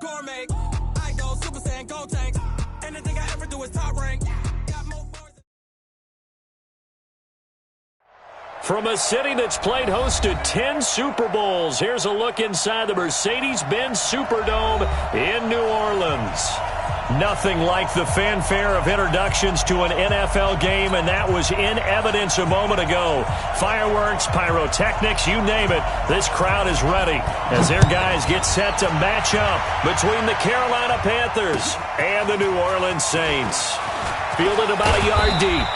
gourmet. I go Super Saiyan, go tank. Anything I ever do is top rank. Got more bars. From a city that's played host to 10 Super Bowls, here's a look inside the Mercedes-Benz Superdome in New Orleans. Nothing like the fanfare of introductions to an NFL game, and that was in evidence a moment ago. Fireworks, pyrotechnics, you name it, this crowd is ready as their guys get set to match up between the Carolina Panthers and the New Orleans Saints. Fielded about a yard deep.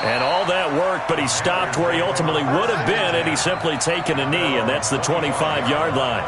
And all that worked, but he stopped where he ultimately would have been had he simply taken a knee, and that's the 25-yard line.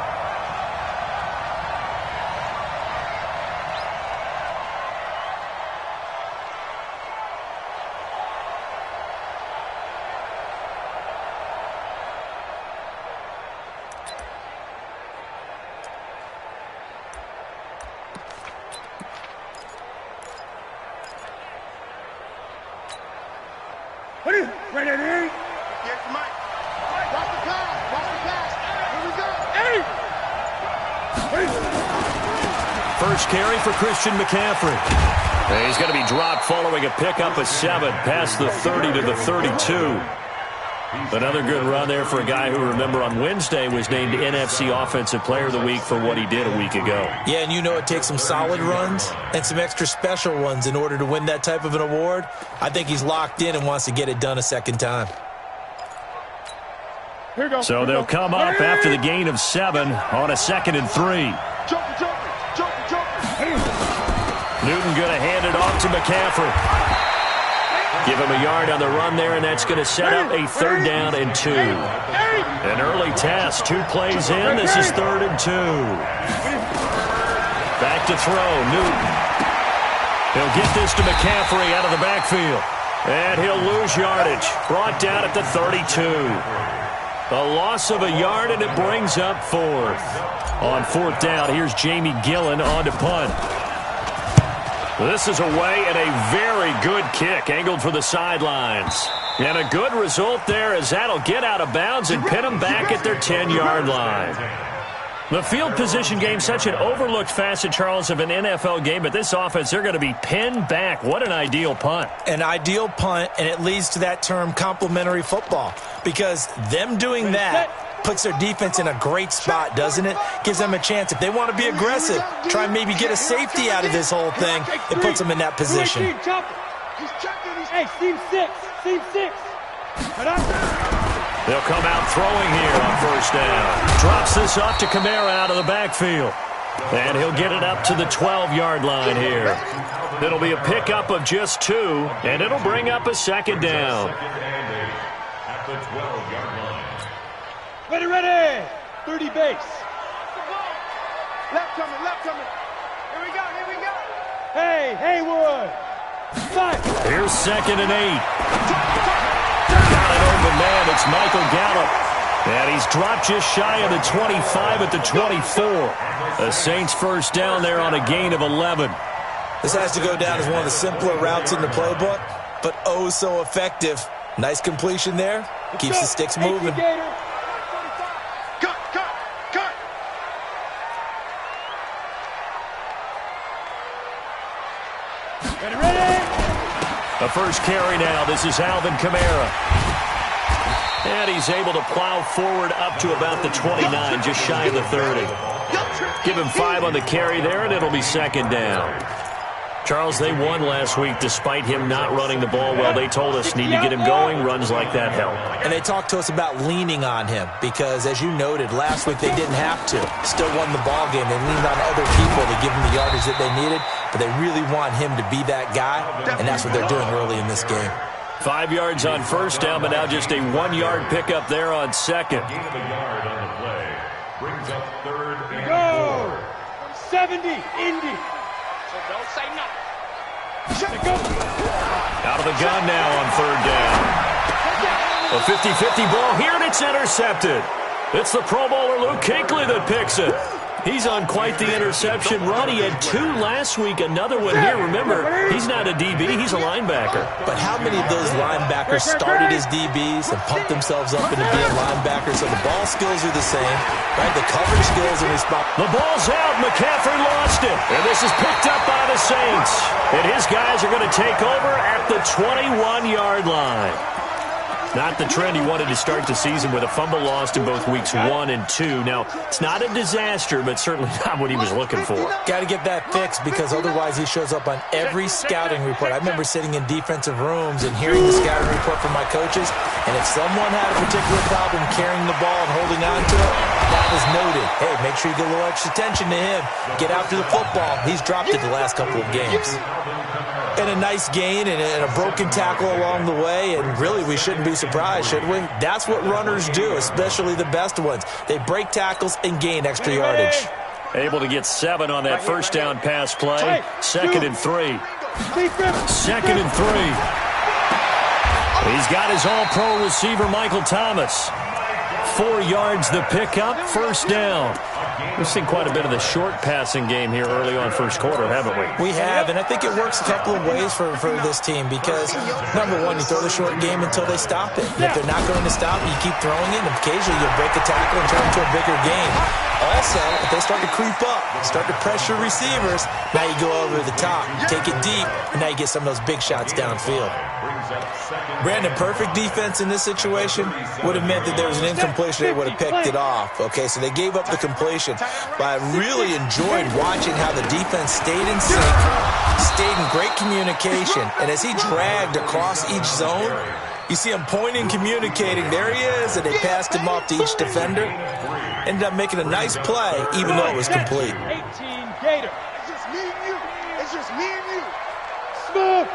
First carry for Christian McCaffrey. He's going to be dropped following a pickup of 7 past the 30 to the 32. Another good run there for a guy who, remember, on Wednesday was named NFC Offensive Player of the Week for what he did a week ago. Yeah, and you know it takes some solid runs and some extra special ones in order to win that type of an award. I think he's locked in and wants to get it done a second time. So they'll come up after the gain of 7 on a 2nd and 3. Newton going to hand it off to McCaffrey. Give him a yard on the run there, and that's going to set up a 3rd down and 2. An early test, 2 plays in. This is 3rd and 2. Back to throw, Newton. He'll get this to McCaffrey out of the backfield. And he'll lose yardage. Brought down at the 32. A loss of a yard, and it brings up 4th. On 4th down, here's Jamie Gillen on to punt. This is away, and a very good kick angled for the sidelines. And a good result there as that'll get out of bounds and pin them back at their 10-yard line. The field position game, such an overlooked facet, Charles, of an NFL game, but this offense, they're going to be pinned back. What an ideal punt. An ideal punt, and it leads to that term complementary football, because them doing that puts their defense in a great spot, doesn't it? Gives them a chance. If they want to be aggressive, try and maybe get a safety out of this whole thing, it puts them in that position. Hey, seam 6. They'll come out throwing here on 1st down. Drops this off to Kamara out of the backfield. And he'll get it up to the 12-yard line here. It'll be a pickup of just 2, and it'll bring up a 2nd down. At the 12-yard line. Ready. 30 base. Left coming. Here we go. Hey, Haywood. 5. Here's 2nd and 8. Got it open, man. It's Michael Gallup. And he's dropped just shy of the 25 at the 24. The Saints 1st down there on a gain of 11. This has to go down as one of the simpler routes in the playbook, but oh so effective. Nice completion there. Keeps the sticks moving. Cut. Ready. The first carry now. This is Alvin Kamara. And he's able to plow forward up to about the 29, just shy of the 30. Give him 5 on the carry there, and it'll be 2nd down. Charles, they won last week despite him not running the ball well. They told us need to get him going. Runs like that help. And they talked to us about leaning on him because, as you noted, last week they didn't have to. Still won the ball game. They leaned on other people to give him the yardage that they needed, but they really want him to be that guy, and that's what they're doing early in this game. 5 yards on 1st down, but now just a 1-yard pickup there on 2nd. Gain of a yard on the play. Brings up 3rd and 4. 70, Indy. So don't say nothing. Out of the gun now on 3rd down. A 50-50 ball here, and it's intercepted. It's the Pro Bowler Luke Kuechly that picks it. He's on quite the interception run. He had 2 last week, another one here. Remember, he's not a DB, he's a linebacker. But how many of those linebackers started as DBs and pumped themselves up into being linebackers? So the ball skills are the same, right? The coverage skills and response. The ball's out. McCaffrey lost it. And this is picked up by the Saints. And his guys are going to take over at the 21-yard line. Not the trend he wanted to start the season with a fumble lost in both weeks 1 and 2. Now, it's not a disaster, but certainly not what he was looking for. Got to get that fixed because otherwise he shows up on every scouting report. I remember sitting in defensive rooms and hearing the scouting report from my coaches, and if someone had a particular problem carrying the ball and holding on to it, that was noted. Hey, make sure you get a little extra attention to him. Get after the football. He's dropped it the last couple of games. And a nice gain and a broken tackle along the way, and really we shouldn't be surprised, should we? That's what runners do, especially the best ones. They break tackles and gain extra yardage. Able to get 7 on that first down pass play. 2nd and 3. 2nd and 3. He's got his all-pro receiver, Michael Thomas. 4 yards the pickup, first down. We've seen quite a bit of the short passing game here early on first quarter, haven't we? We have, and I think it works a couple of ways for this team because, number one, you throw the short game until they stop it. And if they're not going to stop, you keep throwing it, and occasionally you'll break a tackle and turn it into a bigger game. Also, if they start to creep up, start to pressure receivers, now you go over the top, take it deep, and now you get some of those big shots downfield. Brandon, perfect defense in this situation would have meant that there was an incompletion. They would have picked it off. Okay, so they gave up the completion. But I really enjoyed watching how the defense stayed in sync, stayed in great communication, and as he dragged across each zone, you see him pointing, communicating. There he is, and they passed him off to each defender. Ended up making a nice play, even though it was complete. 18 Gator. It's just me and you. It's just me and you. Smooth.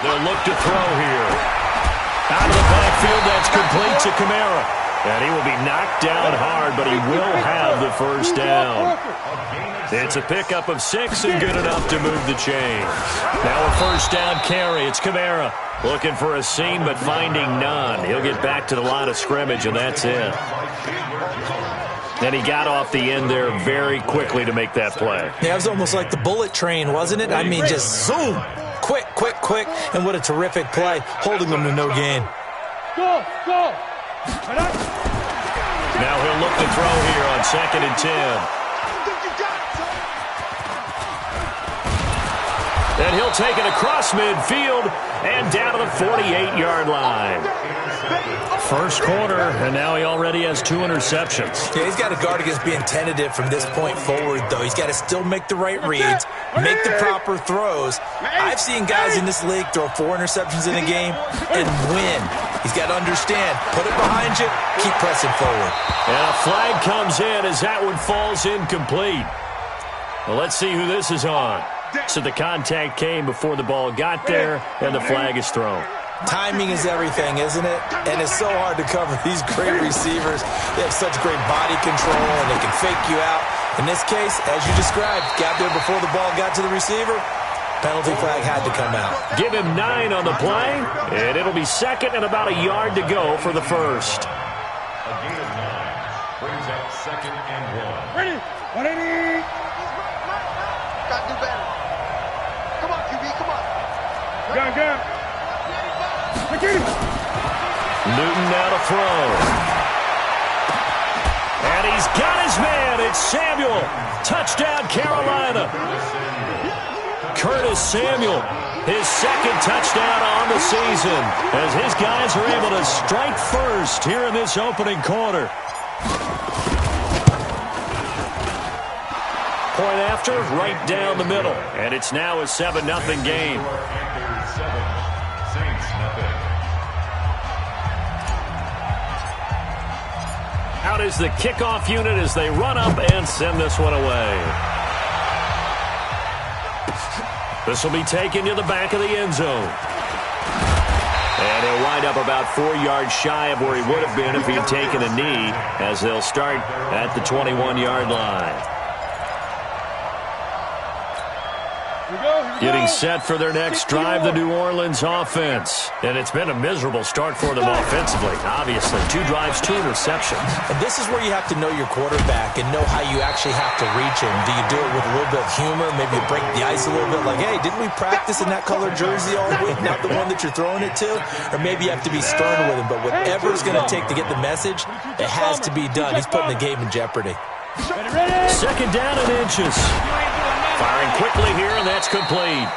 They'll look to throw here. Out of the backfield, that's complete to Kamara. And he will be knocked down hard, but he will have the first down. It's a pickup of 6 and good enough to move the chains. Now a first down carry. It's Kamara looking for a seam, but finding none. He'll get back to the line of scrimmage, and that's it. And he got off the end there very quickly to make that play. Yeah, it was almost like the bullet train, wasn't it? I mean, just zoom. Quick, quick, quick. And what a terrific play, holding them to no gain. Go, go. Now he'll look to throw here on 2nd and 10. And he'll take it across midfield and down to the 48-yard line. First quarter, and now he already has 2 interceptions. Yeah, he's got to guard against being tentative from this point forward, though. He's got to still make the right reads, make the proper throws. I've seen guys in this league throw 4 interceptions in a game and win. He's got to understand, put it behind you, keep pressing forward. And a flag comes in as that one falls incomplete. Well, let's see who this is on. So the contact came before the ball got there, and the flag is thrown. Timing is everything, isn't it? And it's so hard to cover these great receivers. They have such great body control, and they can fake you out. In this case, as you described, got there before the ball got to the receiver. Penalty flag had to come out. Give him 9 on the play, and it'll be 2nd and about a yard to go for the first. A gain of 9 brings up 2nd and 1. Ready? 180. Gotta do better. Come on, QB, come on. Go. Newton now to throw. And he's got his man. It's Samuel. Touchdown, Carolina. Curtis Samuel, his 2nd touchdown on the season, as his guys are able to strike first here in this opening quarter. Point after, right down the middle. And it's now a 7-0 game. Panthers 7, Saints nothing. Out is the kickoff unit as they run up and send this one away. This will be taken to the back of the end zone. And he'll wind up about 4 yards shy of where he would have been if he had taken a knee, as they'll start at the 21-yard line. Getting set for their next drive, the New Orleans offense. And it's been a miserable start for them offensively, obviously. 2 drives, 2 interceptions. And this is where you have to know your quarterback and know how you actually have to reach him. Do you do it with a little bit of humor? Maybe you break the ice a little bit like, hey, didn't we practice in that color jersey all week, not the one that you're throwing it to? Or maybe you have to be stern with him. But whatever it's going to take to get the message, it has to be done. He's putting the game in jeopardy. Second down and inches. Firing quickly here, and that's complete.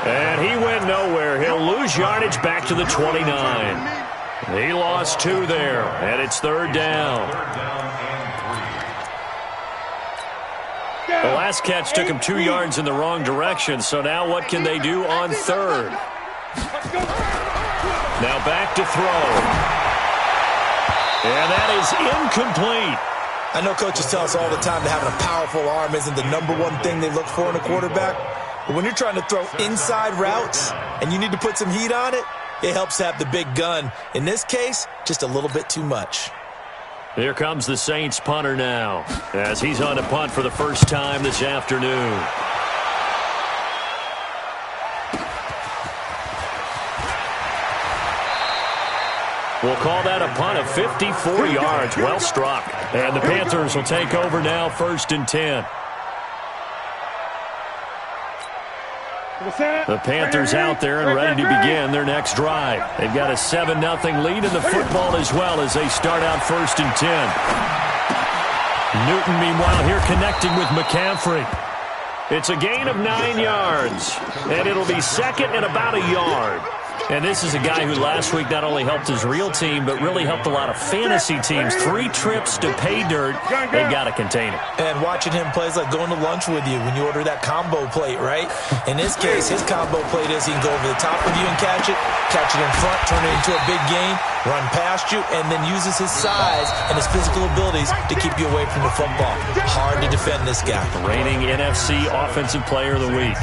And he went nowhere. He'll lose yardage back to the 29. He lost 2 there, and it's third down. The last catch took him 2 yards in the wrong direction, so now what can they do on third? Now back to throw. And that is incomplete. I know coaches tell us all the time that having a powerful arm isn't the #1 thing they look for in a quarterback. But when you're trying to throw inside routes and you need to put some heat on it, it helps to have the big gun. In this case, just a little bit too much. Here comes the Saints punter now, as he's on a punt for the first time this afternoon. We'll call that a punt of 54 yards. Well struck. And the Panthers will take over now, 1st and 10. The Panthers out there and ready to begin their next drive. They've got a 7-0 lead in the football as well as they start out 1st and 10. Newton, meanwhile, here connecting with McCaffrey. It's a gain of 9 yards, and it'll be second and about a yard. And this is a guy who last week not only helped his real team, but really helped a lot of fantasy teams. 3 trips to pay dirt. They've got to contain it. And watching him play is like going to lunch with you when you order that combo plate, right? In this case, his combo plate is he can go over the top of you and catch it in front, turn it into a big gain, run past you, and then uses his size and his physical abilities to keep you away from the football. Hard to defend this guy. Reigning NFC Offensive Player of the Week.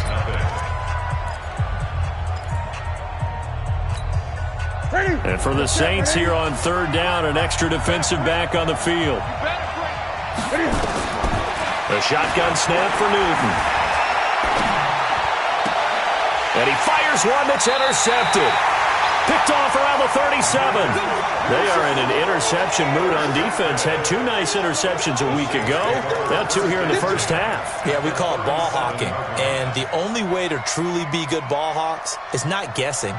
And for the Saints here on third down, an extra defensive back on the field. A shotgun snap for Newton. And he fires one that's intercepted. Picked off around the 37. They are in an interception mood on defense. Had 2 nice interceptions a week ago. Now 2 here in the first half. Yeah, we call it ball hawking. And the only way to truly be good ball hawks is not guessing.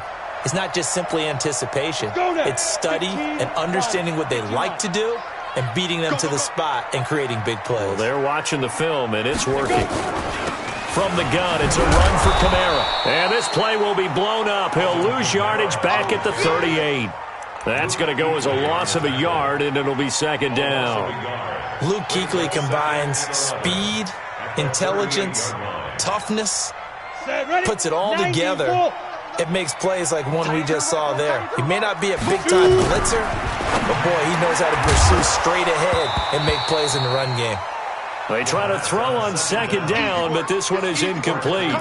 It's not just simply anticipation. It's study and understanding what they like to do and beating them to the spot and creating big plays. Well, they're watching the film, and it's working. From the gun, it's a run for Kamara. And this play will be blown up. He'll lose yardage back at the 38. That's going to go as a loss of a yard, and it'll be second down. Luke Kuechly combines speed, intelligence, toughness, puts it all together. It makes plays like one we just saw there. He may not be a big-time blitzer, but, boy, he knows how to pursue straight ahead and make plays in the run game. They try to throw on second down, but this one is incomplete.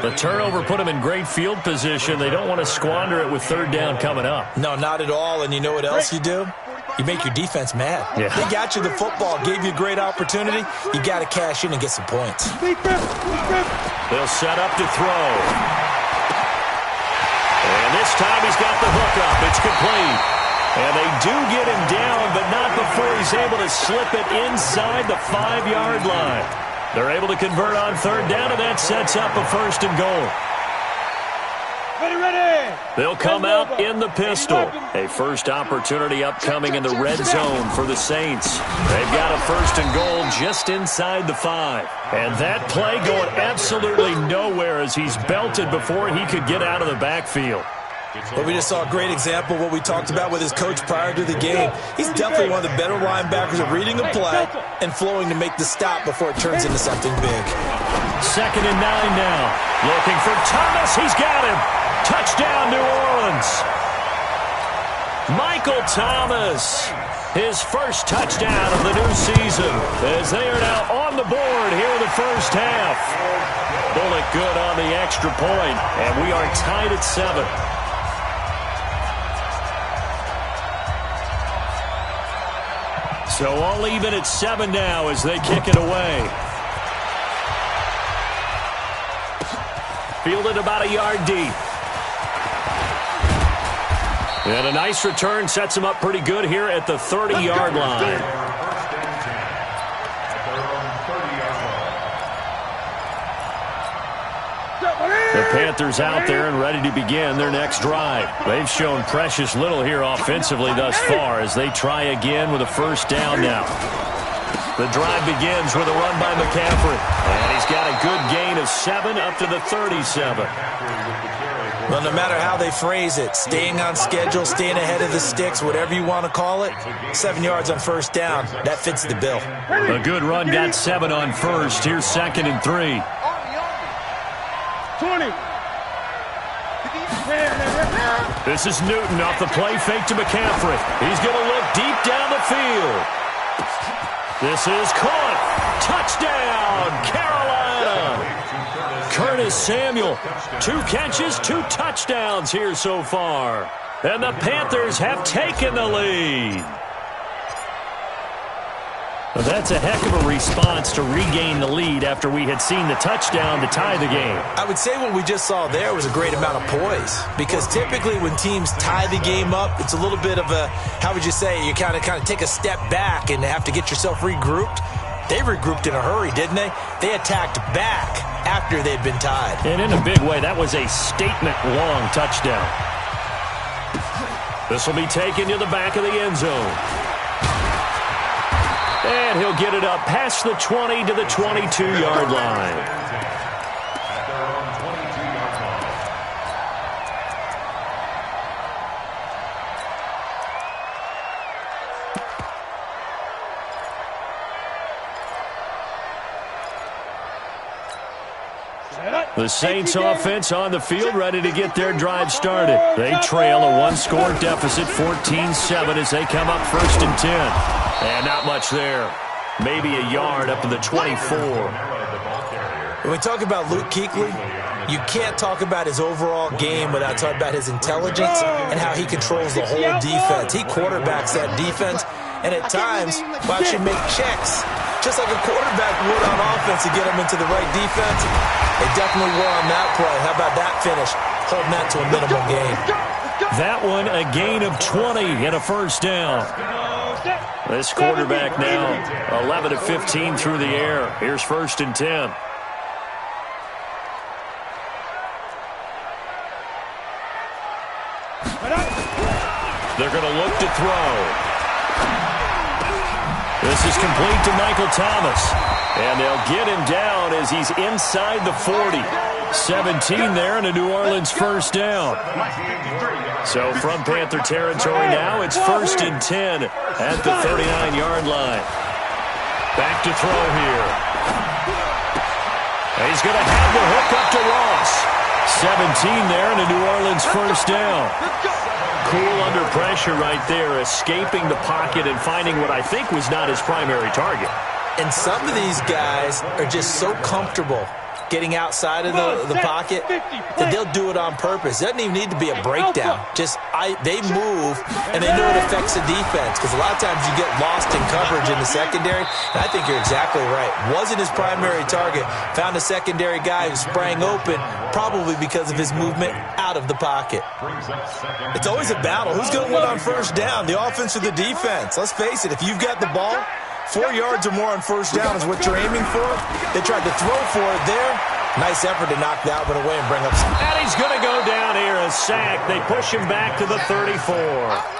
The turnover put them in great field position. They don't want to squander it with third down coming up. No, not at all. And you know what else you do? You make your defense mad. Yeah. They got you the football, gave you a great opportunity. You got to cash in and get some points. They'll set up to throw. And this time he's got the hook up. It's complete. And they do get him down, but not before he's able to slip it inside the 5-yard line. They're able to convert on third down, and that sets up a 1st and goal. Ready. They'll come out in the pistol. A first opportunity upcoming in the red zone for the Saints. They've got a 1st and goal just inside the 5. And that play going absolutely nowhere as he's belted before he could get out of the backfield. But we just saw a great example of what we talked about with his coach prior to the game. He's definitely one of the better linebackers at reading a play and flowing to make the stop before it turns into something big. 2nd and 9 now. Looking for Thomas. He's got him. Touchdown, New Orleans. Michael Thomas. His first touchdown of the new season as they are now on the board here in the first half. Bullet good on the extra point, and we are tied at 7. So all even at 7 now as they kick it away. Fielded about a yard deep. And a nice return sets him up pretty good here at the 30-yard line. The Panthers out there and ready to begin their next drive. They've shown precious little here offensively thus far as they try again with a first down now. The drive begins with a run by McCaffrey. And he's got a good gain of 7 up to the 37. Well, no matter how they phrase it, staying on schedule, staying ahead of the sticks, whatever you want to call it, 7 yards on first down, that fits the bill. A good run got 7 on first. Here's 2nd and 3. 20. This is Newton off the play fake to McCaffrey. He's going to look deep down the field. This is caught. Touchdown, Carolina. Curtis Samuel, 2 catches, 2 touchdowns here so far. And the Panthers have taken the lead. Well, that's a heck of a response to regain the lead after we had seen the touchdown to tie the game. I would say what we just saw there was a great amount of poise, because typically when teams tie the game up, it's a little bit of a, how would you say, you kind of take a step back and have to get yourself regrouped. They regrouped in a hurry, didn't they? They attacked back after they'd been tied. And in a big way, that was a statement-long touchdown. This will be taken to the back of the end zone. And he'll get it up past the 20 to the 22-yard line. The Saints offense on the field ready to get their drive started. They trail a 1-score deficit, 14-7 as they come up 1st and 10. And not much there. Maybe a yard up to the 24. When we talk about Luke Kuechly, you can't talk about his overall game without talking about his intelligence and how he controls the whole defense. He quarterbacks that defense, and at times will actually make checks, just like a quarterback would on offense to get him into the right defense. They definitely were on that play. How about that finish? Holding that to a minimal gain. That one, a gain of 20 and a first down. This quarterback now 11 of 15 through the air. Here's 1st and 10. They're going to look to throw. This is complete to Michael Thomas. And they'll get him down as he's inside the 40. 17 there and a New Orleans first down. So from Panther territory now, it's 1st and 10 at the 39-yard line. Back to throw here. And he's going to have the hook up to Ross. 17 there and a New Orleans first down. Cool under pressure right there, escaping the pocket and finding what I think was not his primary target. And some of these guys are just so comfortable getting outside of the pocket that they'll do it on purpose. It doesn't even need to be a breakdown. They move, and they know it affects the defense, because a lot of times you get lost in coverage in the secondary, and I think you're exactly right. Wasn't his primary target. Found a secondary guy who sprang open, probably because of his movement out of the pocket. It's always a battle. Who's going to win on first down, the offense or the defense? Let's face it, if you've got the ball, 4 yards or more on first down is what you're aiming for. They tried to throw for it there. Nice effort to knock that one away and bring up some. And he's going to go down here, a sack. They push him back to the 34.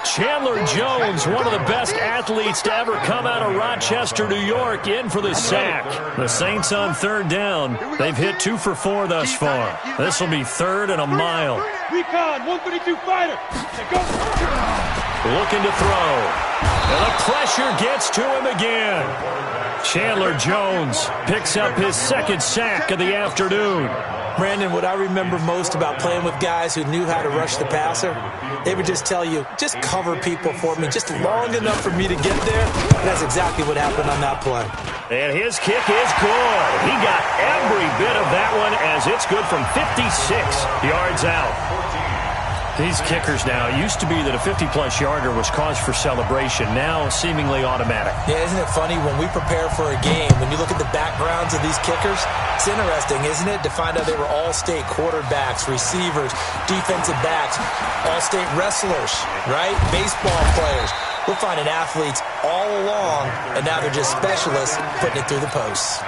Chandler Jones, one of the best athletes to ever come out of Rochester, New York, in for the sack. The Saints on 3rd down. They've hit 2 for 4 thus far. This will be 3rd and a mile. Recon, 132 fighter. Go. Looking to throw. And the pressure gets to him again. Chandler Jones picks up his 2nd sack of the afternoon. Brandon, what I remember most about playing with guys who knew how to rush the passer, they would just tell you, just cover people for me, just long enough for me to get there. And that's exactly what happened on that play. And his kick is good. He got every bit of that one as it's good from 56 yards out. These kickers now, it used to be that a 50-plus yarder was cause for celebration. Now, seemingly automatic. Yeah, isn't it funny when we prepare for a game, when you look at the backgrounds of these kickers, it's interesting, isn't it, to find out they were all-state quarterbacks, receivers, defensive backs, all-state wrestlers, right? Baseball players. We're finding athletes all along, and now they're just specialists putting it through the posts.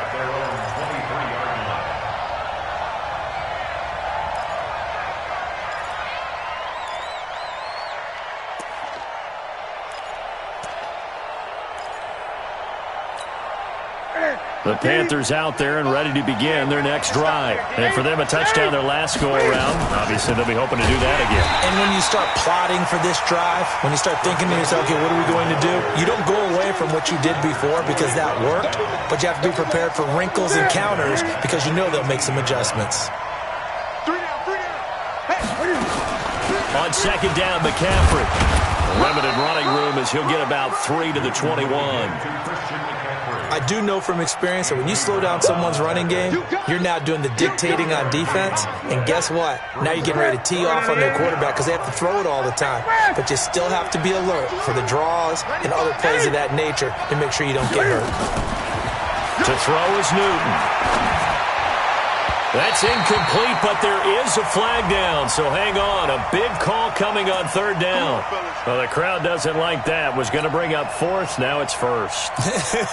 The Panthers out there and ready to begin their next drive. And for them, a touchdown their last go-around. Obviously, they'll be hoping to do that again. And when you start plotting for this drive, when you start thinking to yourself, okay, what are we going to do? You don't go away from what you did before because that worked, but you have to be prepared for wrinkles and counters because you know they'll make some adjustments. On second down, McCaffrey. Limited running room as he'll get about 3 to the 21. I do know from experience that when you slow down someone's running game, you're now doing the dictating on defense. And guess what? Now you're getting ready to tee off on their quarterback because they have to throw it all the time. But you still have to be alert for the draws and other plays of that nature to make sure you don't get hurt. To throw is Newton. That's incomplete, but there is a flag down, so hang on. A big call coming on third down. Well, the crowd doesn't like that. Was going to bring up fourth, now it's first.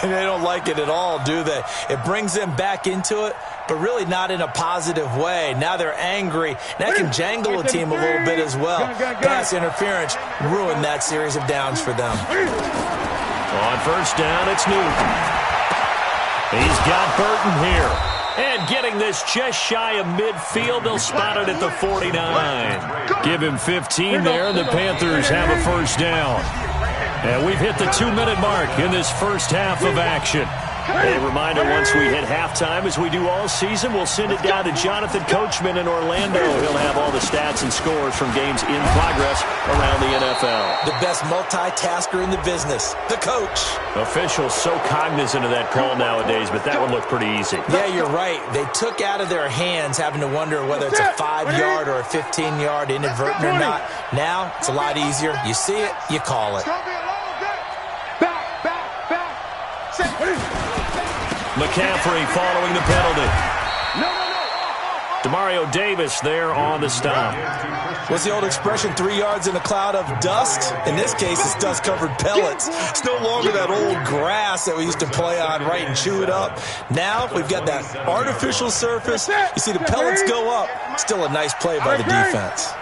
They don't like it at all, do they? It brings them back into it, but really not in a positive way. Now they're angry. That can jangle a team a little bit as well. Pass interference ruined that series of downs for them. On first down, it's Newton. He's got Burton here. And getting this just shy of midfield, they'll spot it at the 49. Give him 15 there, and the Panthers have a first down. And we've hit the 2-minute mark in this first half of action. A reminder, once we hit halftime, as we do all season, we'll send it down to Jonathan Coachman in Orlando. He'll have all the stats and scores from games in progress around the NFL. The best multitasker in the business, the coach. Officials so cognizant of that call nowadays, but that would look pretty easy. Yeah, you're right. They took out of their hands having to wonder whether it's a 5-yard or a 15-yard inadvertent or not. Now, it's a lot easier. You see it, you call it. McCaffrey following the penalty. Demario Davis there on the stop. What's the old expression, 3 yards in a cloud of dust? In this case, it's dust-covered pellets. It's no longer that old grass that we used to play on, right, and chew it up. Now we've got that artificial surface. You see the pellets go up. Still a nice play by the defense.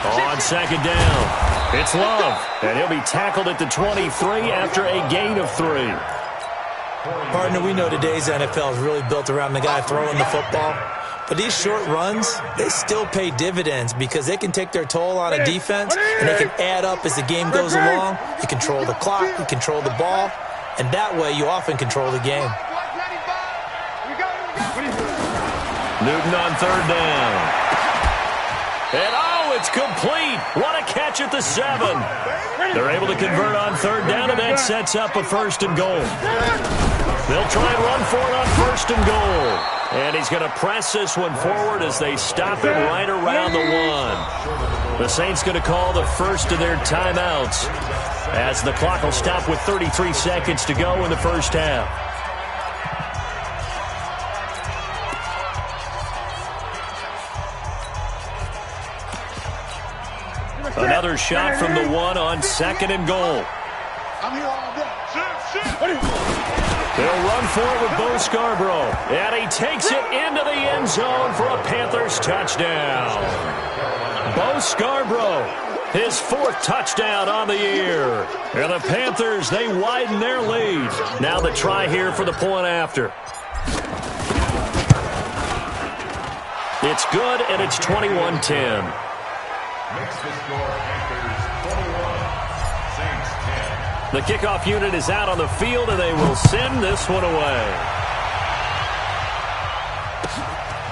On second down, it's Love, and he'll be tackled at the 23 after a gain of 3. Partner, we know today's NFL is really built around the guy throwing the football. But these short runs, they still pay dividends because they can take their toll on a defense, and they can add up as the game goes along. You control the clock, you control the ball, and that way you often control the game. Newton on third down. And it's complete. What a catch at the 7. They're able to convert on third down, and that sets up a first and goal. They'll try and run for it on first and goal. And he's going to press this one forward as they stop him right around the 1. The Saints going to call the first of their timeouts as the clock will stop with 33 seconds to go in the first half. Another shot from the 1 on second and goal. I'm here all day. They'll run for it with Bo Scarborough. And he takes it into the end zone for a Panthers touchdown. Bo Scarborough, his 4th touchdown on the year. And the Panthers, they widen their lead. Now the try here for the point after. It's good, and it's 21-10. Makes the score Panthers 21, Saints 10. The kickoff unit is out on the field, and they will send this one away.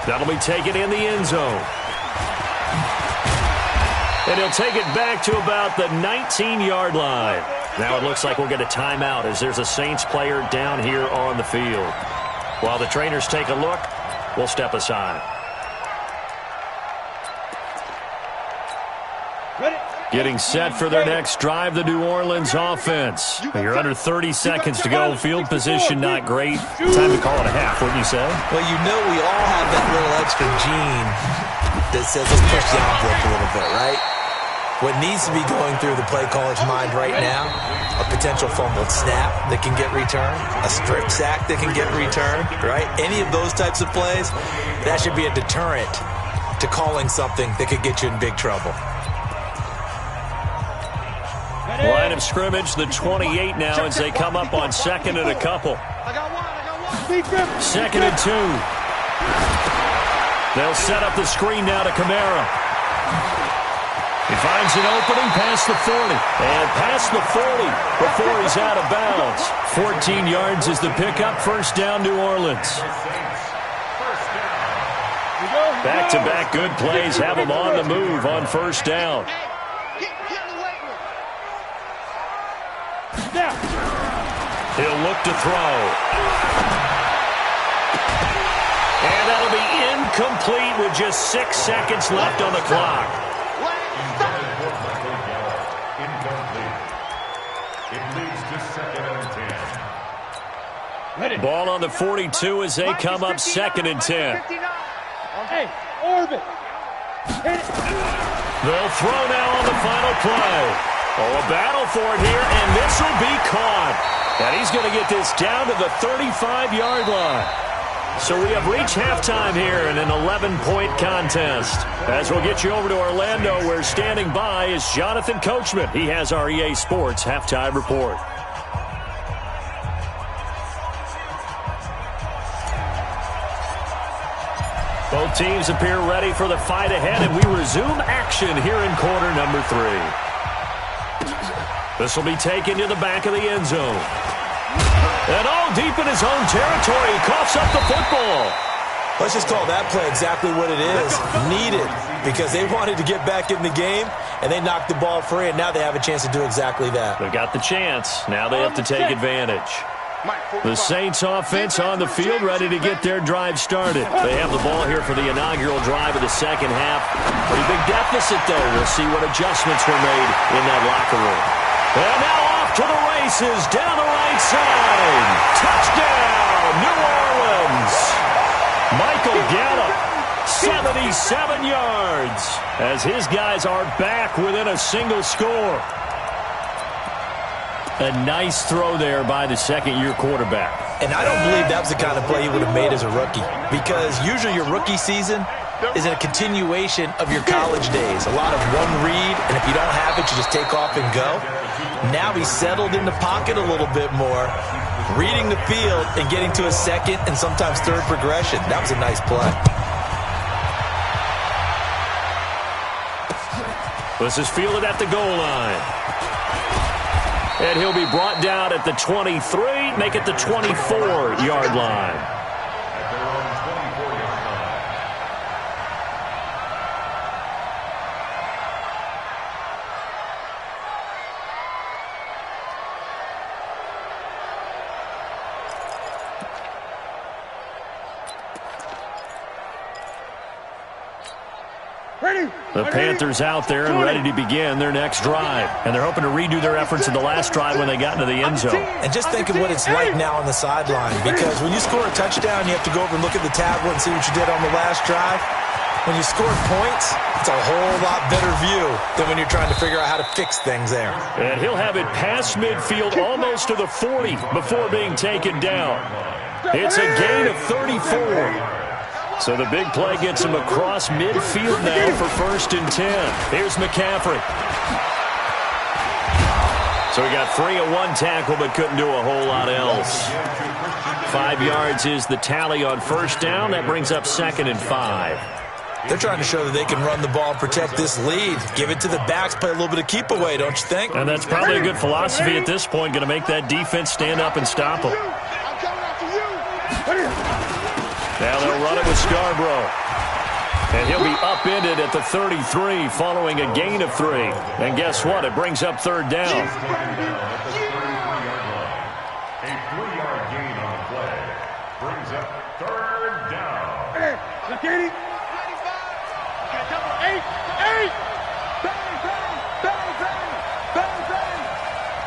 That'll be taken in the end zone. And he'll take it back to about the 19-yard line. Now it looks like we'll get a timeout as there's a Saints player down here on the field. While the trainers take a look, we'll step aside. Getting set for their next drive, the New Orleans offense. You're under 30 seconds to go. Field position not great. Time to call it a half, wouldn't you say? Well, you know we all have that little extra gene that says let's push the envelope a little bit, right? What needs to be going through the play caller's mind right now, a potential fumbled snap that can get returned, a strip sack that can get returned, right? Any of those types of plays, that should be a deterrent to calling something that could get you in big trouble. Line of scrimmage, the 28 now as they come up on second and a couple. Second and 2. They'll set up the screen now to Kamara. He finds an opening past the 40. And past the 40 before he's out of bounds. 14 yards is the pickup. First down, New Orleans. Back-to-back good plays have him on the move on first down. He'll look to throw. And that'll be incomplete with just 6 seconds left on the clock. Ball on the 42 as they come up second and 10. Hey, orbit. They'll throw now on the final play. Oh, a battle for it here, and this will be caught. And he's going to get this down to the 35-yard line. So we have reached halftime here in an 11-point contest. As we'll get you over to Orlando, where standing by is Jonathan Coachman. He has our EA Sports halftime report. Both teams appear ready for the fight ahead, and we resume action here in quarter number 3. This will be taken to the back of the end zone. And all deep in his own territory, he coughs up the football. Let's just call that play exactly what it is. Needed, because they wanted to get back in the game, and they knocked the ball free, and now they have a chance to do exactly that. They've got the chance. Now they have to take advantage. The Saints offense on the field, ready to get their drive started. They have the ball here for the inaugural drive of the second half. Pretty big deficit, though. We'll see what adjustments were made in that locker room. And now off to the races, down the right side. Touchdown, New Orleans. Michael Gallup, 77 yards, as his guys are back within a single score. A nice throw there by the second-year quarterback. And I don't believe that was the kind of play he would have made as a rookie, because usually your rookie season is a continuation of your college days. A lot of one read, and if you don't have it, you just take off and go. Now he's settled in the pocket a little bit more, reading the field and getting to a second and sometimes third progression. That was a nice play. This is fielded at the goal line. And he'll be brought down at the 23, make it the 24-yard line. The Panthers out there and ready to begin their next drive. And they're hoping to redo their efforts in the last drive when they got into the end zone. And just think of what it's like now on the sideline, because when you score a touchdown, you have to go over and look at the tablet and see what you did on the last drive. When you scored points, it's a whole lot better view than when you're trying to figure out how to fix things there. And he'll have it past midfield almost to the 40 before being taken down. It's a gain of 34. So the big play gets him across midfield now for 1st and 10. Here's McCaffrey. So he got free of one tackle but couldn't do a whole lot else. 5 yards is the tally on first down. That brings up 2nd and 5. They're trying to show that they can run the ball and protect this lead. Give it to the backs, play a little bit of keep away, don't you think? And that's probably a good philosophy at this point. Going to make that defense stand up and stop them. Now they'll run it with Scarborough. And he'll be upended at the 33 following a gain of 3. And guess what? It brings up 3rd down. A 3-yard gain on the play brings up 3rd down. Hey, look at him. 8.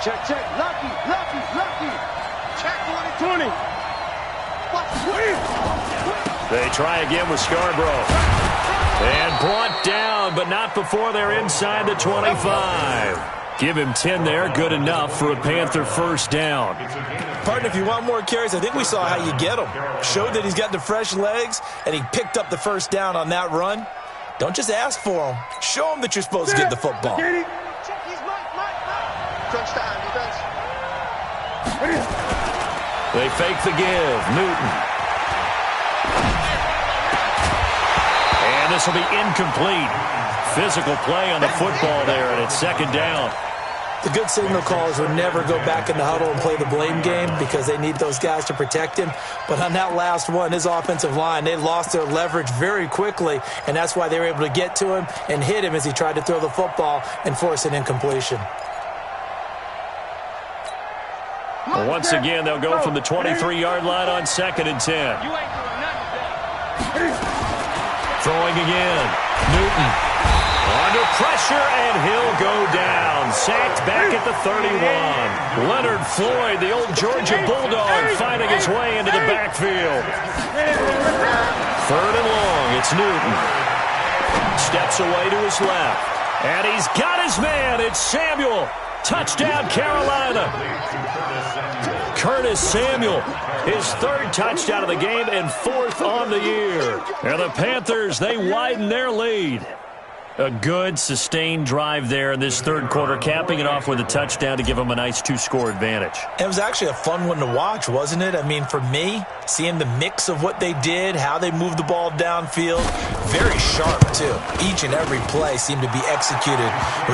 Check, check. Lucky. Check 20. They try again with Scarborough. And brought down, but not before they're inside the 25. Give him 10 there, good enough for a Panther first down. Partner, if you want more carries, I think we saw how you get him. Showed that he's got the fresh legs, and he picked up the first down on that run. Don't just ask for him. Show him that you're supposed to get the football. Touchdown, defense. They fake the give. Newton. And this will be incomplete. Physical play on the football there, and it's second down. The good signal callers would never go back in the huddle and play the blame game because they need those guys to protect him. But on that last one, his offensive line, they lost their leverage very quickly, and that's why they were able to get to him and hit him as he tried to throw the football and force an incompletion. Well, once again, they'll go from the 23-yard line on 2nd and 10. Throwing again. Newton. Under pressure, and he'll go down. Sacked back at the 31. Leonard Floyd, the old Georgia Bulldog, finding his way into the backfield. 3rd and long. It's Newton. Steps away to his left. And he's got his man. It's Samuel. Touchdown, Carolina. Curtis Samuel, his 3rd touchdown of the game and 4th on the year. And the Panthers, they widen their lead. A good, sustained drive there in this 3rd quarter, capping it off with a touchdown to give them a nice 2-score advantage. It was actually a fun one to watch, wasn't it? I mean, for me, seeing the mix of what they did, how they moved the ball downfield, very sharp, too. Each and every play seemed to be executed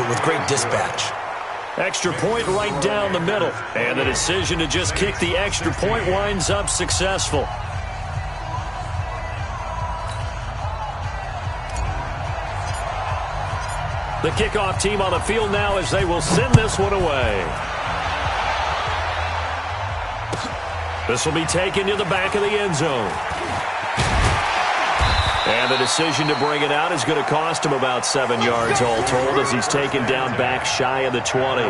with great dispatch. Extra point right down the middle. And the decision to just kick the extra point winds up successful. The kickoff team on the field now as they will send this one away. This will be taken to the back of the end zone. And the decision to bring it out is going to cost him about 7 yards all told as he's taken down back shy of the 20.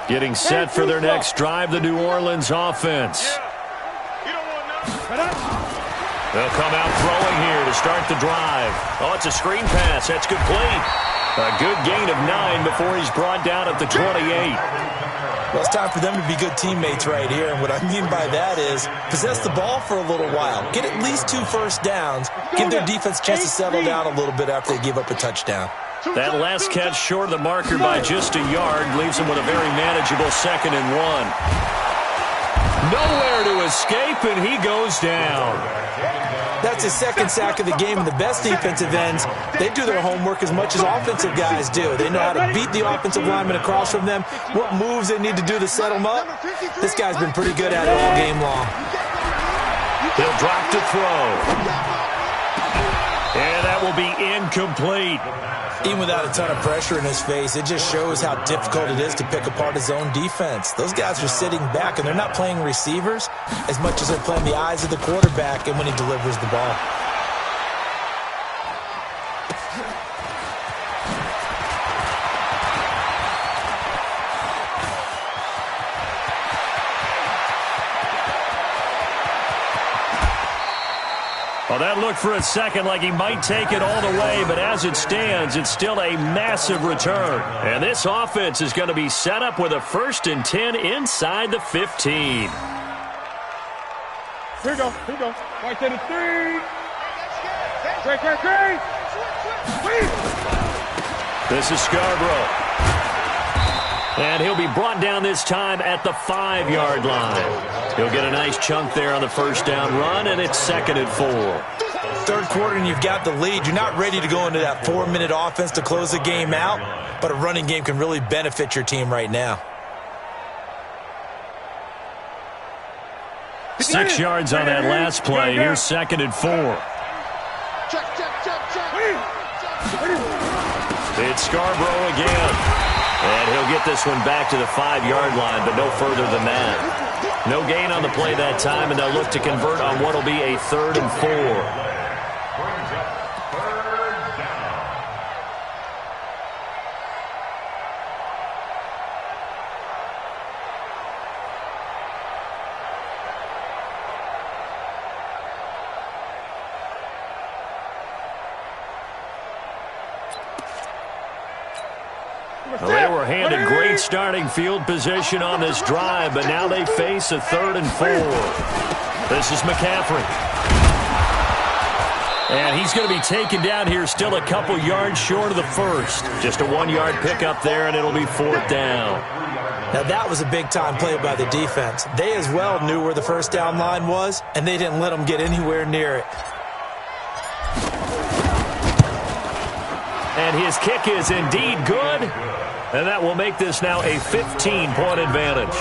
Getting set for their next drive, the New Orleans offense. They'll come out throwing here to start the drive. Oh, it's a screen pass. That's complete. A good gain of 9 before he's brought down at the 28. Well, it's time for them to be good teammates right here, and what I mean by that is possess the ball for a little while. Get at least 2 first downs. Give their defense a chance to settle down a little bit after they give up a touchdown. That last catch short of the marker by just a yard leaves him with a very manageable 2nd and 1. Nowhere to escape, and he goes down. That's his 2nd sack of the game, and the best defensive ends, they do their homework as much as offensive guys do. They know how to beat the offensive lineman across from them, what moves they need to do to set them up. This guy's been pretty good at it all game long. He'll drop to throw. And that will be incomplete. Even without a ton of pressure in his face, it just shows how difficult it is to pick apart his own defense. Those guys are sitting back, and they're not playing receivers as much as they're playing the eyes of the quarterback and when he delivers the ball. Well, that looked for a second like he might take it all the way, but as it stands, it's still a massive return. And this offense is going to be set up with a 1st and 10 inside the 15. Here you go. Right to the 3. Great. This is Scarborough. And he'll be brought down this time at the 5-yard line. He'll get a nice chunk there on the first down run, and it's 2nd and 4. 3rd quarter, and you've got the lead. You're not ready to go into that 4-minute offense to close the game out, but a running game can really benefit your team right now. 6 yards on that last play. Here's 2nd and 4. Check. It's Scarborough again. And he'll get this one back to the 5-yard line, but no further than that. No gain on the play that time, and they'll look to convert on what will be a 3rd and 4. Brings up 3rd down. Well, they were handed great starting field position on this drive, but now they face a 3rd and 4. This is McCaffrey. And he's going to be taken down here still a couple yards short of the first. Just a 1-yard pickup there, and it'll be 4th down. Now, that was a big-time play by the defense. They as well knew where the first down line was, and they didn't let them get anywhere near it. And his kick is indeed good. And that will make this now a 15-point advantage.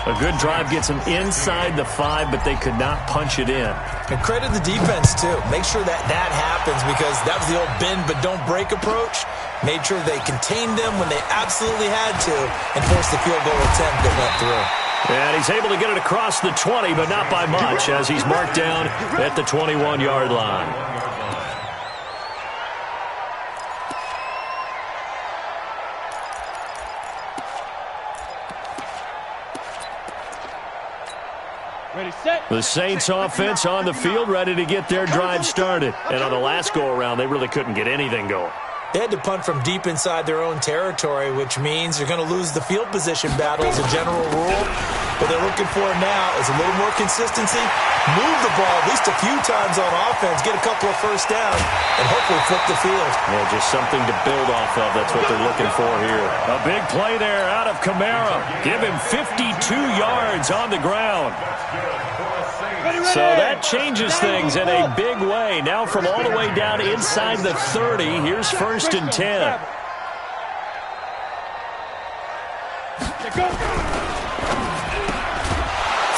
A good drive gets them inside the 5, but they could not punch it in. And credit the defense, too. Make sure that happens, because that was the old bend but don't break approach. Made sure they contained them when they absolutely had to and forced the field goal attempt that went through. And he's able to get it across the 20, but not by much, as he's marked down at the 21-yard line. The Saints offense on the field, ready to get their drive started. And on the last go-around, they really couldn't get anything going. They had to punt from deep inside their own territory, which means you're going to lose the field position battle as a general rule. What they're looking for now is a little more consistency, move the ball at least a few times on offense, get a couple of first downs, and hopefully flip the field. Yeah, just something to build off of. That's what they're looking for here. A big play there out of Kamara. Give him 52 yards on the ground. So that changes things in a big way. Now from all the way down inside the 30, here's 1st and 10.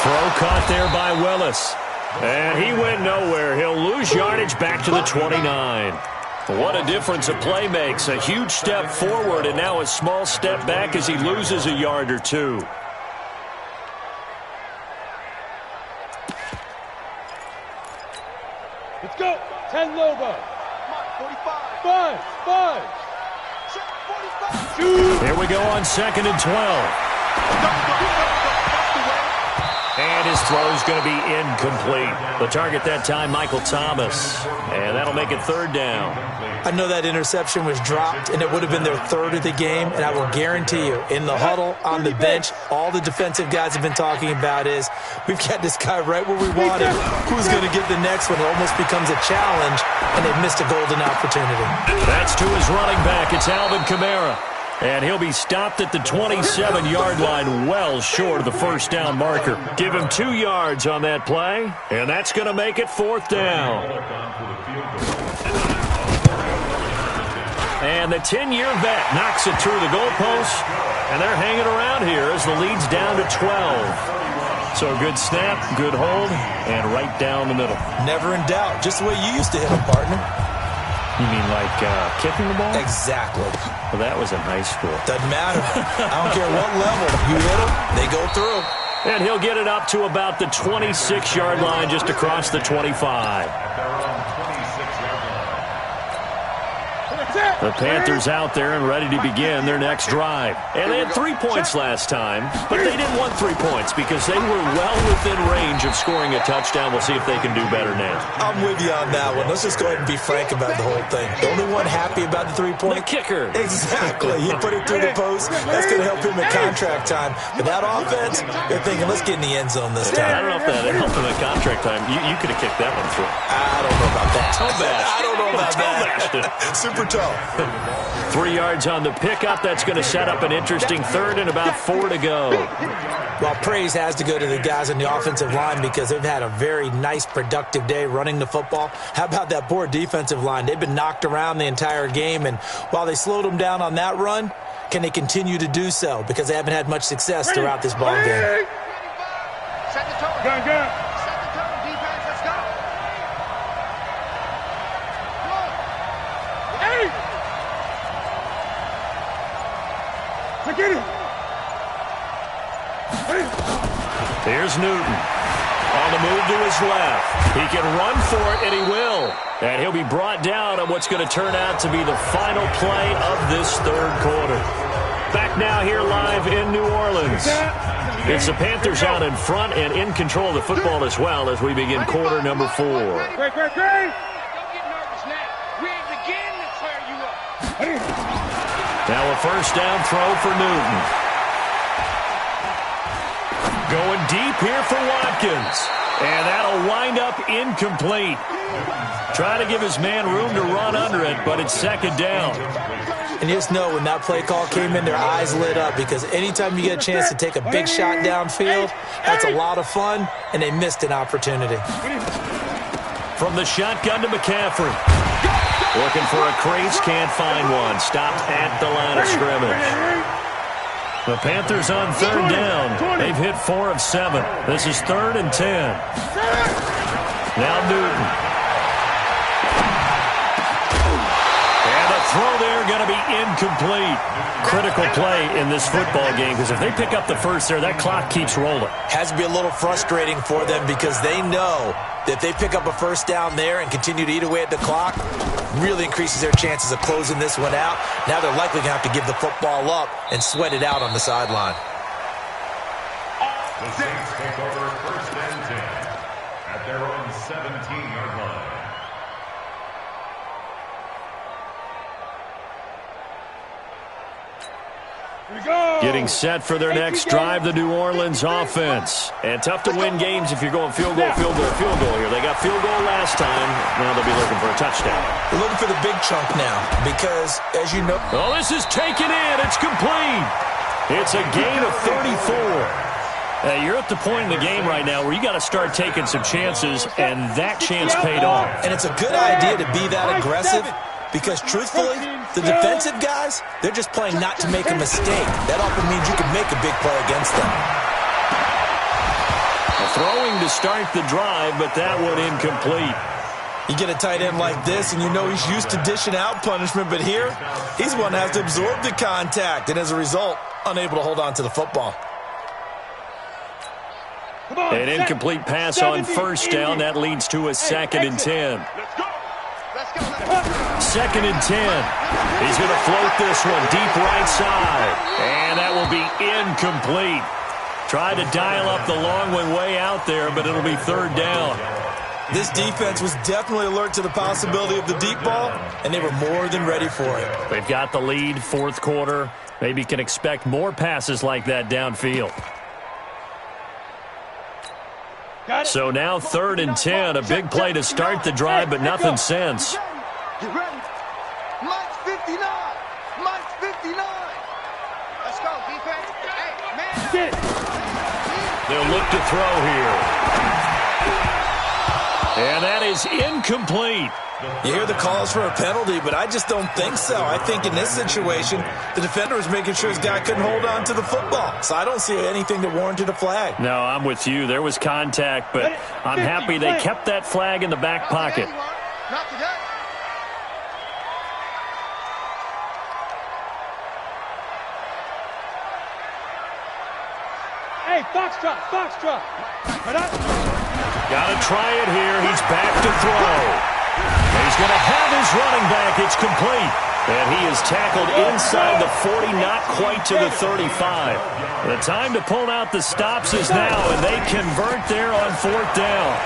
Throw caught there by Willis. And he went nowhere. He'll lose yardage back to the 29. What a difference a play makes. A huge step forward and now a small step back as he loses a yard or two. Let's go. 10 Lobo. Come on, 45. 5. 45. Here we go on 2nd and 12. And his throw is going to be incomplete. The target that time, Michael Thomas. And that'll make it 3rd down. I know that interception was dropped, and it would have been their 3rd of the game, and I will guarantee you, in the huddle, on the bench, all the defensive guys have been talking about is, we've got this guy right where we want him. Who's going to get the next one? It almost becomes a challenge, and they've missed a golden opportunity. That's to his running back. It's Alvin Kamara. And he'll be stopped at the 27-yard line, well short of the first down marker. Give him 2 yards on that play, and that's going to make it 4th down. And the 10-year vet knocks it through the goalpost, and they're hanging around here as the lead's down to 12. So good snap, good hold, and right down the middle. Never in doubt, just the way you used to hit them, partner. You mean like kicking the ball? Exactly. Well, that was in high school. Doesn't matter. I don't care what level. You hit them, they go through. And he'll get it up to about the 26-yard line, just across the 25. The Panthers out there and ready to begin their next drive. And they had 3 points last time, but they didn't want 3 points because they were well within range of scoring a touchdown. We'll see if they can do better now. I'm with you on that one. Let's just go ahead and be frank about the whole thing. The only one happy about the 3-point? The kicker. Exactly. He put it through the post. That's going to help him at contract time. But that offense, they're thinking, let's get in the end zone this time. I don't know if that helped him at contract time. You could have kicked that one through. I don't know about that. I don't know about that. Super tough. 3 yards on the pickup. That's going to set up an interesting 3rd and about 4 to go. Well, praise has to go to the guys on the offensive line because they've had a very nice, productive day running the football. How about that poor defensive line? They've been knocked around the entire game, and while they slowed them down on that run, can they continue to do so? Because they haven't had much success throughout this ball game. Set the tone. Gun. Set the tone, defense. Let's go. Get it. Here's Newton. On the move to his left. He can run for it, and he will. And he'll be brought down on what's going to turn out to be the final play of this third quarter. Back now here live in New Orleans. It's the Panthers out in front and in control of the football as well as we begin quarter number 4. Great. Don't get nervous now. We ain't beginning to tear you up. Now a first down throw for Newton. Going deep here for Watkins. And that'll wind up incomplete. Try to give his man room to run under it, but it's second down. And you just know when that play call came in, their eyes lit up because anytime you get a chance to take a big shot downfield, that's a lot of fun, and they missed an opportunity. From the shotgun to McCaffrey. Looking for a crease, can't find one. Stopped at the line of scrimmage. The Panthers on third down. They've hit 4 of 7. This is 3rd and 10. Now Newton. And the throw there going to be incomplete. Critical play in this football game because if they pick up the first there, that clock keeps rolling. Has to be a little frustrating for them because they know that if they pick up a first down there and continue to eat away at the clock, really increases their chances of closing this one out. Now they're likely going to have to give the football up and sweat it out on the sideline. The Saints take over 1st and 10 at their own 17-yard line. Getting set for their next drive, the New Orleans offense. And tough to win games if you're going field goal here. They got field goal last time. Now they'll be looking for a touchdown. They're looking for the big chunk now because, as you know... Oh, this is taken in. It's complete. It's a gain of 34. You're at the point in the game right now where you got to start taking some chances, and that chance paid off. And it's a good idea to be that aggressive because, truthfully, the defensive guys, they're just playing not to make a mistake. That often means you can make a big play against them. Throwing to start the drive, but that one incomplete. You get a tight end like this, and you know he's used to dishing out punishment, but here, he's one that has to absorb the contact, and as a result, unable to hold on to the football. An incomplete pass on first down. That leads to a 2nd and 10. Let's go. 2nd and 10. He's going to float this one deep right side. And that will be incomplete. Tried to dial up the long one way out there, but it'll be 3rd down. This defense was definitely alert to the possibility of the deep ball, and they were more than ready for it. They've got the lead, 4th quarter. Maybe can expect more passes like that downfield. So now 3rd and 10, a big play to start the drive, but nothing since. Get ready. Mike's 59. Mike's 59. Let's go, defense. Hey, man. Get it. They'll look to throw here. And that is incomplete. You hear the calls for a penalty, but I just don't think so. I think in this situation, the defender was making sure his guy couldn't hold on to the football. So I don't see anything that warranted a flag. No, I'm with you. There was contact, but I'm happy they kept that flag in the back pocket. Not today. Hey, Foxtrot. Right up. Got to try it here. He's back to throw. He's going to have his running back. It's complete. And he is tackled inside the 40, not quite to the 35. The time to pull out the stops is now, and they convert there on 4th down.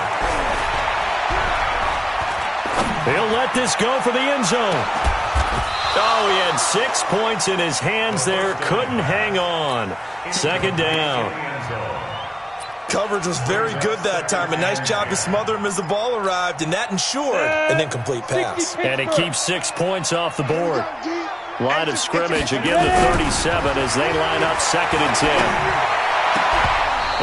He'll let this go for the end zone. Oh, he had 6 points in his hands there. Couldn't hang on. 2nd down. Coverage was very good that time. A nice job to smother him as the ball arrived, and that ensured an incomplete pass. And it keeps 6 points off the board. Line of scrimmage again to 37 as they line up 2nd and 10.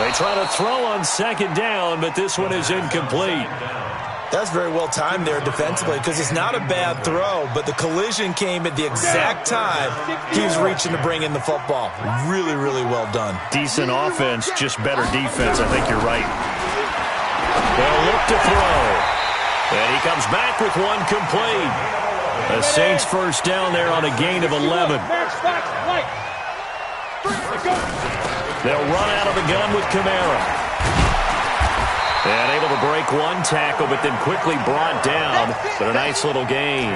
They try to throw on 2nd down, but this one is incomplete. That's very well timed there defensively because it's not a bad throw, but the collision came at the exact time he was reaching to bring in the football. Really, really well done. Decent offense, just better defense. I think you're right. They'll look to throw. And he comes back with one complete. The Saints first down there on a gain of 11. They'll run out of the gun with Kamara. And able to break one tackle, but then quickly brought down. But a nice little gain.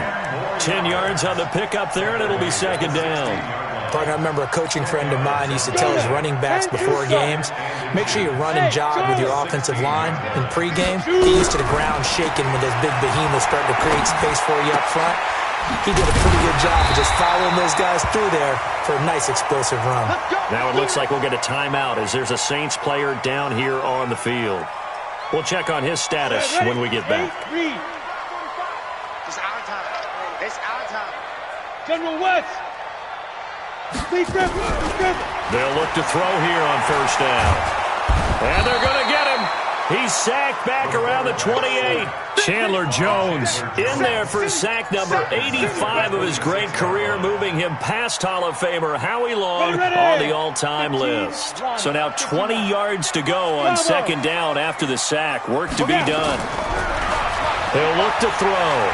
10 yards on the pickup there, and it'll be second down. Partner, I remember a coaching friend of mine used to tell his running backs before games, make sure you run and jog with your offensive line in pregame. He used to the ground shaking when those big behemoths started to create space for you up front. He did a pretty good job of just following those guys through there for a nice explosive run. Now it looks like we'll get a timeout as there's a Saints player down here on the field. We'll check on his status when we get back. It's our time. It's our time. General West. They'll look to throw here on first down. And they're going to get him. He's sacked back around the 28. Chandler Jones in there for sack number 85 of his great career, moving him past Hall of Famer Howie Long on the all-time list. So now 20 yards to go on second down after the sack. Work to be done. He'll look to throw.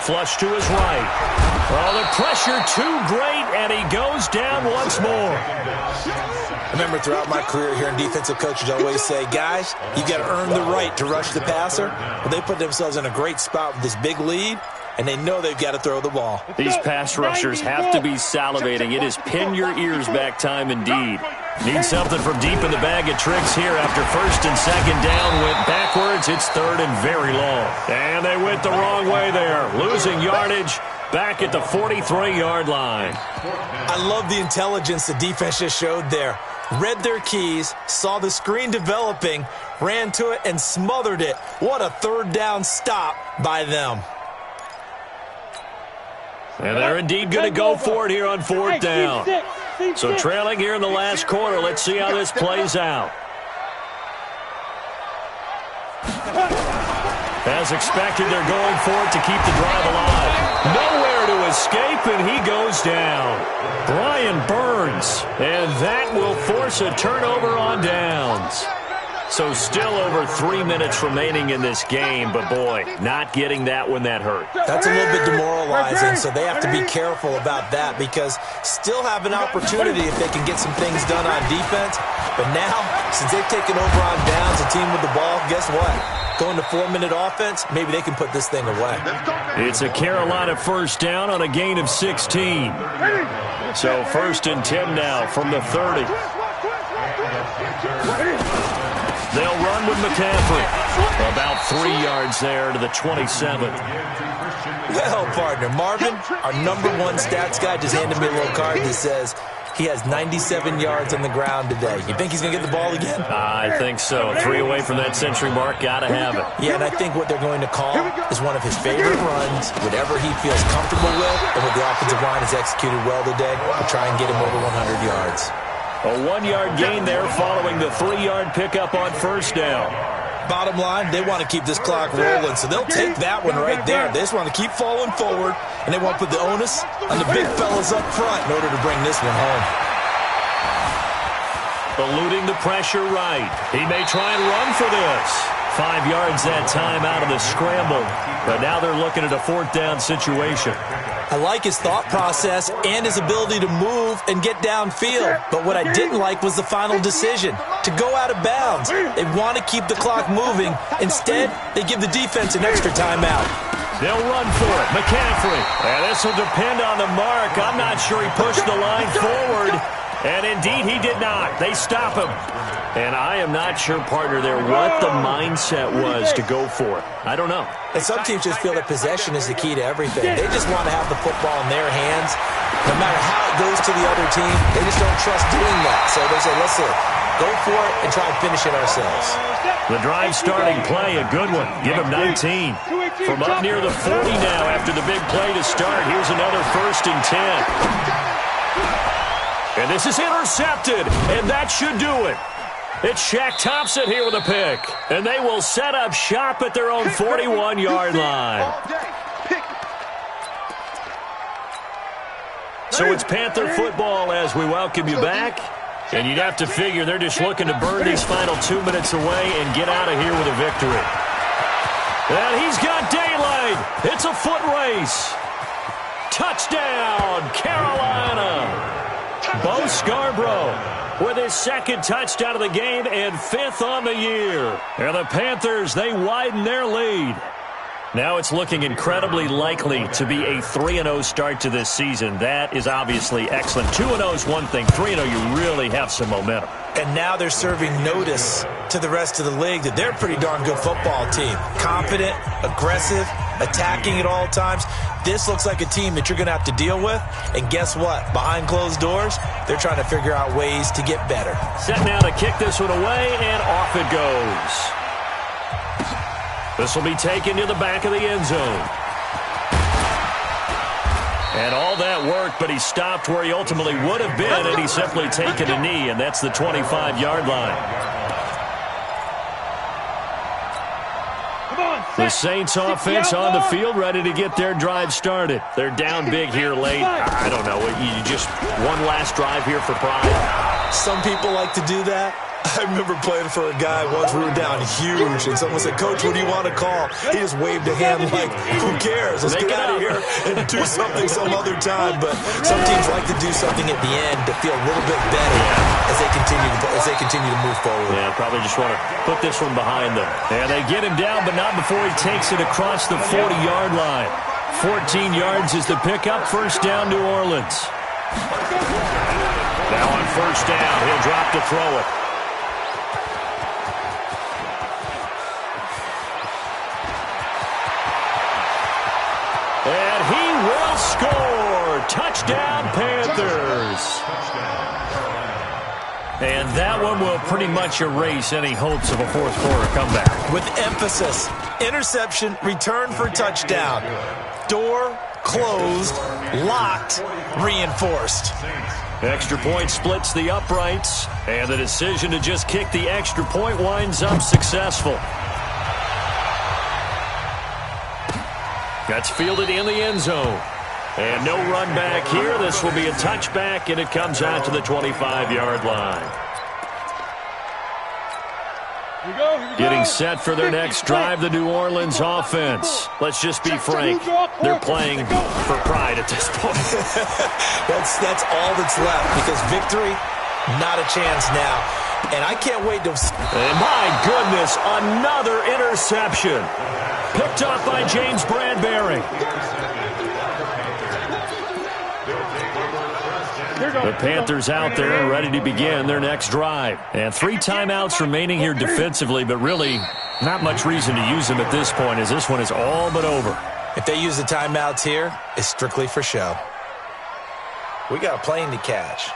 Flush to his right. Oh, the pressure too great, and he goes down once more. I remember throughout my career hearing defensive coaches always say, guys, you got to earn the right to rush the passer. Well, they put themselves in a great spot with this big lead, and they know they've got to throw the ball. These pass rushers have to be salivating. It is pin your ears back time indeed. Need something from deep in the bag of tricks here after first and second down went backwards. It's third and very long. And they went the wrong way there, losing yardage back at the 43-yard line. I love the intelligence the defense just showed there. Read their keys, saw the screen developing, ran to it, and smothered it. What a third down stop by them. And they're indeed going to go for it here on fourth down. So trailing here in the last quarter. Let's see how this plays out. As expected, they're going for it to keep the drive alive. Nowhere to escape, and he goes down. Brian Burns, and that will force a turnover on downs. So still over 3 minutes remaining in this game, but boy, not getting that when that hurt. That's a little bit demoralizing, so they have to be careful about that because still have an opportunity if they can get some things done on defense. But now, since they've taken over on downs, a team with the ball, guess what? Going to 4-minute offense, maybe they can put this thing away. It's a Carolina first down on a gain of 16. So first and 10 now from the 30. They'll run with McCaffrey. About 3 yards there to the 27. Well, partner, Marvin, our #1 stats guy, just handed me a little card that says he has 97 yards on the ground today. You think he's going to get the ball again? I think so. 3 away from that century mark. Got to have it. Yeah, and I think what they're going to call is one of his favorite runs, whatever he feels comfortable with, and what the offensive line has executed well today, to try and get him over 100 yards. A 1-yard gain there following the 3-yard pickup on first down. Bottom line, they want to keep this clock rolling, so they'll take that one right there. They just want to keep falling forward, and they want to put the onus on the big fellas up front in order to bring this one home. Eluding the pressure right. He may try and run for this. 5 yards that time out of the scramble, but now they're looking at a fourth down situation. I like his thought process and his ability to move and get downfield. But what I didn't like was the final decision, to go out of bounds. They want to keep the clock moving. Instead, they give the defense an extra timeout. They'll run for it. McCaffrey. And this will depend on the mark. I'm not sure he pushed the line forward. And indeed, he did not. They stop him. And I am not sure, partner, there what the mindset was to go for it. I don't know. And some teams just feel that possession is the key to everything. They just want to have the football in their hands. No matter how it goes to the other team, they just don't trust doing that. So they say, listen, go for it and try and finish it ourselves. The drive starting play, a good one. Give him 19. From up near the 40 now after the big play to start. Here's another first and 10. And this is intercepted, and that should do it. It's Shaq Thompson here with a pick. And they will set up shop at their own 41-yard line. So it's Panther football as we welcome you back. And you'd have to figure they're just looking to burn these final 2 minutes away and get out of here with a victory. And he's got daylight. It's a foot race. Touchdown, Carolina. Bo Scarborough with his second touchdown of the game and 5th on the year. And the Panthers, they widen their lead. Now it's looking incredibly likely to be a 3-0 start to this season. That is obviously excellent. 2-0 is one thing. 3-0, you really have some momentum. And now they're serving notice to the rest of the league that they're a pretty darn good football team. Confident, aggressive, attacking at all times. This looks like a team that you're going to have to deal with. And guess what? Behind closed doors, they're trying to figure out ways to get better. Set now to kick this one away, and off it goes. This will be taken to the back of the end zone. And all that worked, but he stopped where he ultimately would have been, and he's simply taken a knee, and that's the 25-yard line. The Saints offense on the field, ready to get their drive started. They're down big here late. I don't know. You just one last drive here for pride. Some people like to do that. I remember playing for a guy once. We were down huge, and someone said, "Coach, what do you want to call?" He just waved a hand like, "Who cares? Let's get out of here and do something some other time." But some teams like to do something at the end to feel a little bit better as they continue to move forward. Yeah, probably just want to put this one behind them. And they get him down, but not before he takes it across the 40-yard line. 14 yards is the pickup. First down, New Orleans. Now on first down, he'll drop to throw it. And he will score. Touchdown, Panthers. And that one will pretty much erase any hopes of a fourth quarter comeback. With emphasis, interception, return for touchdown. Door closed, locked, reinforced. Extra point splits the uprights, and the decision to just kick the extra point winds up successful. That's fielded in the end zone. And no run back here. This will be a touchback, and it comes out to the 25-yard line. Here we go. Getting set for their next drive, the New Orleans offense. Let's just be frank. They're playing for pride at this point. That's all that's left, because victory, not a chance now. And I can't wait to... And my goodness, another interception. Picked up by James Bradbury. The Panthers out there ready to begin their next drive. And 3 timeouts remaining here defensively, but really not much reason to use them at this point, as this one is all but over. If they use the timeouts here, it's strictly for show. We got a plane to catch.